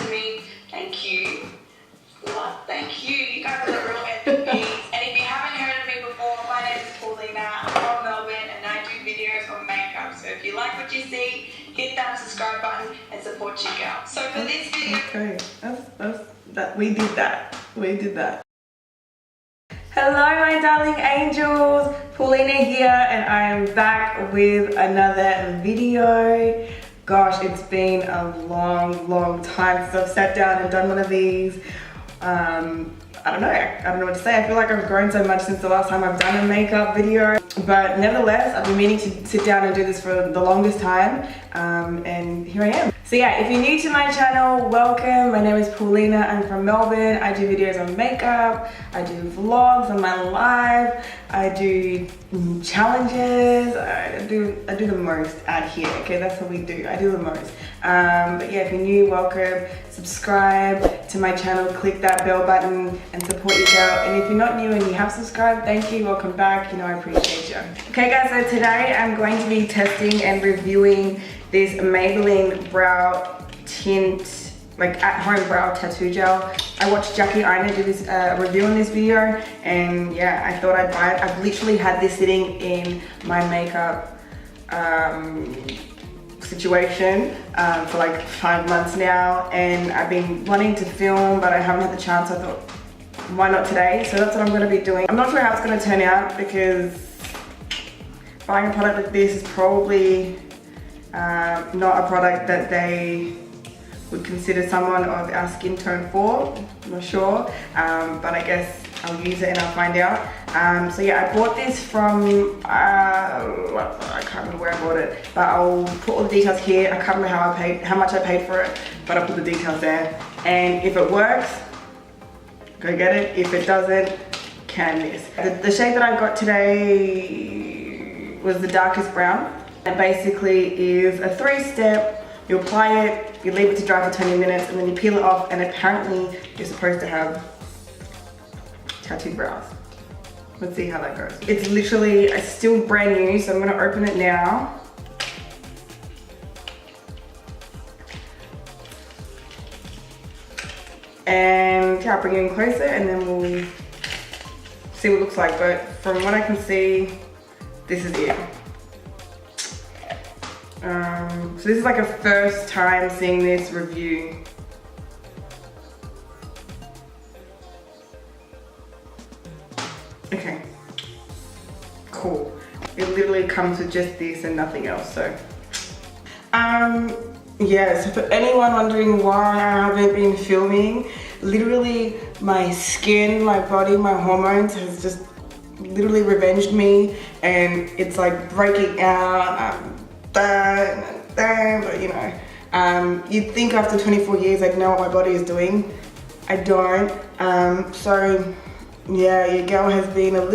to me. Thank you. What? Thank you. You guys are the real MVPs. And if you haven't heard of me before, my name is Paulina. I'm from Melbourne and I do videos on makeup. So if you like what you see, hit that subscribe button and support your girl. So for this video... Okay, we did that. We did that. Hello my darling angels, Paulina here and I am back with another video. Gosh, it's been a long time since I've sat down and done one of these. I don't know what to say. I feel like I've grown so much since the last time I've done a makeup video. But nevertheless, I've been meaning to sit down and do this for the longest time. And here I am. So yeah, if you're new to my channel, welcome. My name is Paulina. I'm from Melbourne. I do videos on makeup. I do vlogs on my life. I do challenges. I do the most out here. Okay, that's what we do. I do the most. But yeah, if you're new, welcome. Subscribe to my channel. Click that bell button and support your girl. And if you're not new and you have subscribed, thank you. Welcome back. You know I appreciate you. Okay, guys. So today I'm going to be testing and reviewing this Maybelline brow tint, like at-home brow tattoo gel. I watched Jackie Aina do this review on this video, and yeah, I thought I'd buy it. I've literally had this sitting in my makeup situation for like 5 months now, and I've been wanting to film, but I haven't had the chance. So I thought, why not today? So that's what I'm going to be doing. I'm not sure how it's going to turn out because buying a product like this is probably not a product that they would consider someone of our skin tone for. I'm not sure, but I guess I'll use it and I'll find out. So yeah, I bought this from, I can't remember where I bought it, but I'll put all the details here. I can't remember how much I paid for it, but I'll put the details there. And if it works, go get it. If it doesn't, can miss. The shade that I got today was the darkest brown. It basically is a 3-step. You apply it, you leave it to dry for 20 minutes, and then you peel it off, and apparently you're supposed to have tattooed brows. Let's see how that goes. It's literally, it's still brand new, so I'm gonna open it now. And yeah, I'll bring it in closer and then we'll see what it looks like. But from what I can see, this is it. So this is like a first time seeing this review. Okay, cool. It literally comes with just this and nothing else, so. Yeah, so for anyone wondering why I haven't been filming, literally my skin, my body, my hormones has just literally revenged me, and it's like breaking out. But you know, you'd think after 24 years I'd know what my body is doing. I don't. So yeah, your girl has been a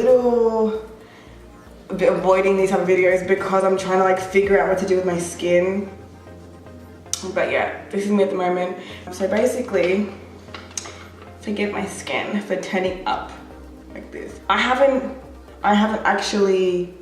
bit avoiding these type of videos because I'm trying to like figure out what to do with my skin. But yeah, this is me at the moment. So basically, forgive my skin for turning up like this. I haven't actually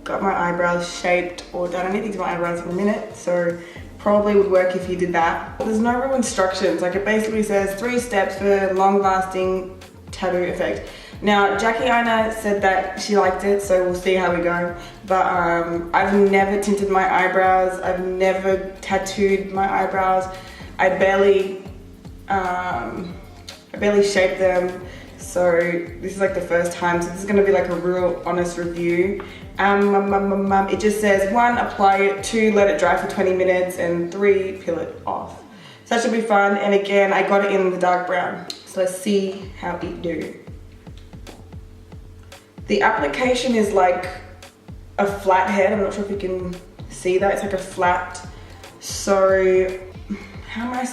got my eyebrows shaped or done anything to my eyebrows in a minute, so probably would work if you did that. There's no real instructions. Like, it basically says 3 steps for long-lasting tattoo effect. Now, Jackie Aina said that she liked it, so we'll see how we go. But I've never tinted my eyebrows. I've never tattooed my eyebrows. I barely shape them. So this is like the first time. So this is gonna be like a real honest review. It just says 1, apply it, 2, let it dry for 20 minutes, and 3, peel it off. So that should be fun. And again, I got it in the dark brown. So let's see how it do. The application is like a flat head. I'm not sure if you can see that. It's like a flat. So how am I,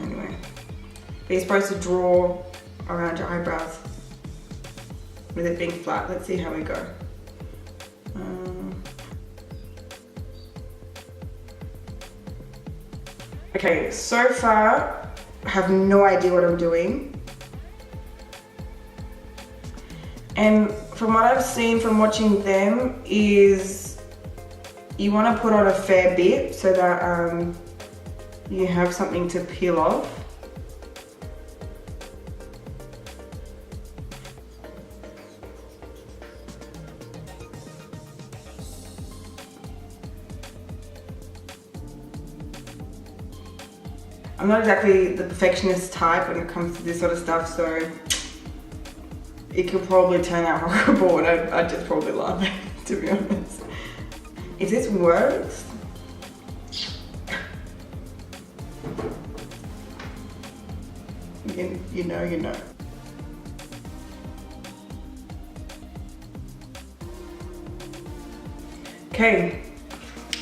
anyway. You're supposed to draw around your eyebrows with it being flat. Let's see how we go. Okay, so far I have no idea what I'm doing. And from what I've seen from watching them is you want to put on a fair bit so that you have something to peel off. I'm not exactly the perfectionist type when it comes to this sort of stuff, so it could probably turn out horrible and I'd just probably laugh, to be honest. If this works, you know. Okay,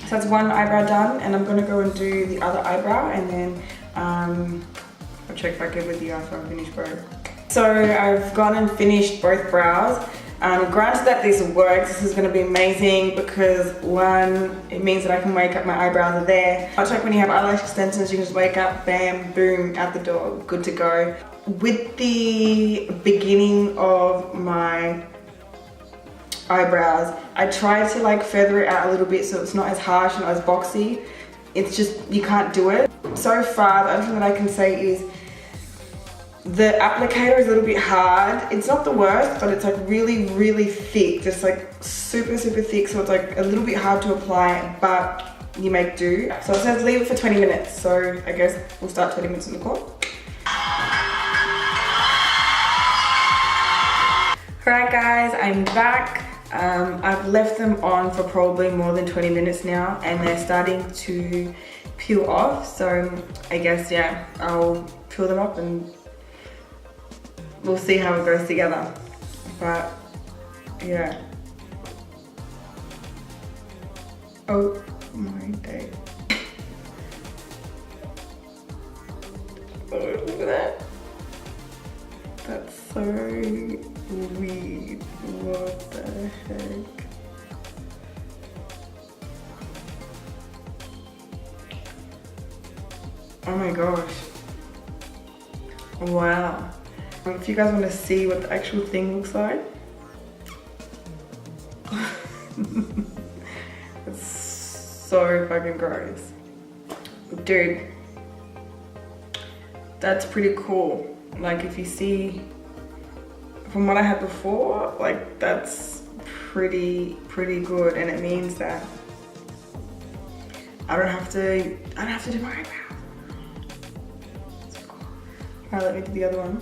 so that's one eyebrow done, and I'm gonna go and do the other eyebrow, and then I'll check back in with you after I finish both. So I've gone and finished both brows. Granted that this works, this is going to be amazing because one, it means that I can wake up, my eyebrows are there. Much like when you have eyelash extensions, you can just wake up, bam, boom, out the door, good to go. With the beginning of my eyebrows, I tried to like feather it out a little bit so it's not as harsh and not as boxy. It's just, you can't do it. So far, the only thing that I can say is the applicator is a little bit hard. It's not the worst, but it's like really, really thick. Just like super, super thick. So it's like a little bit hard to apply, but you make do. So it says leave it for 20 minutes. So I guess we'll start 20 minutes on the clock. Alright guys, I'm back. I've left them on for probably more than 20 minutes now and they're starting to peel off. So I guess, yeah, I'll peel them up and we'll see how it goes together. But yeah. Oh my day. Oh, look at that. That's so weird. What the heck? Oh my gosh. Wow. If you guys want to see what the actual thing looks like. It's so fucking gross. Dude. That's pretty cool. Like if you see from what I had before, like that's pretty good, and it means that I don't have to do my eyebrows. So cool. Alright, let me do the other one.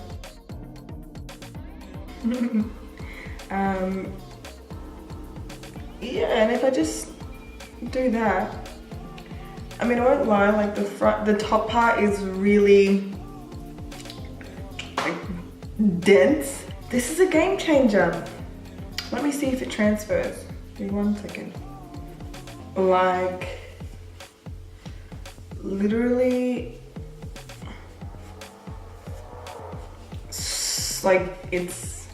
Yeah, and if I just do that, I mean, I won't lie, like the top part is really like dense. This is a game changer. Let me see if it transfers. Give me 1 second. Like, literally, like it's,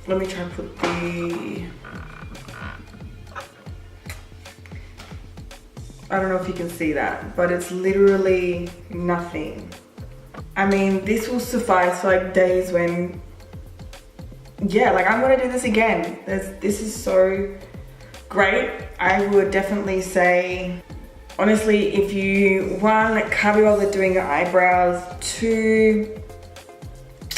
let me try and put the, I don't know if you can see that, but it's literally nothing. I mean, this will suffice for like days when, yeah, like I'm gonna do this again. This is so great. I would definitely say, honestly, if you, one, can't be bothered doing your eyebrows, two,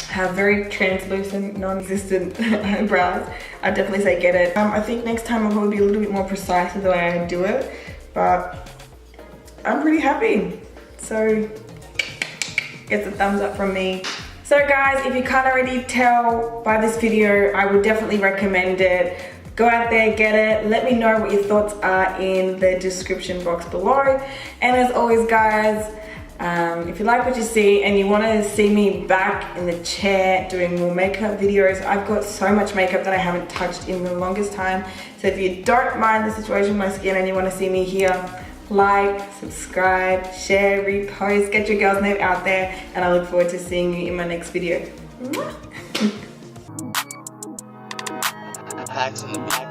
have very translucent, non-existent eyebrows, I'd definitely say get it. I think next time I'll probably be a little bit more precise with the way I do it, but I'm pretty happy. So, gets a thumbs up from me. So guys, if you can't already tell by this video, I would definitely recommend it. Go out there, get it. Let me know what your thoughts are in the description box below. And as always guys, if you like what you see and you want to see me back in the chair doing more makeup videos, I've got so much makeup that I haven't touched in the longest time. So if you don't mind the situation with my skin and you want to see me here, like, subscribe, share, repost, get your girl's name out there, and I look forward to seeing you in my next video. Paxonthebeat.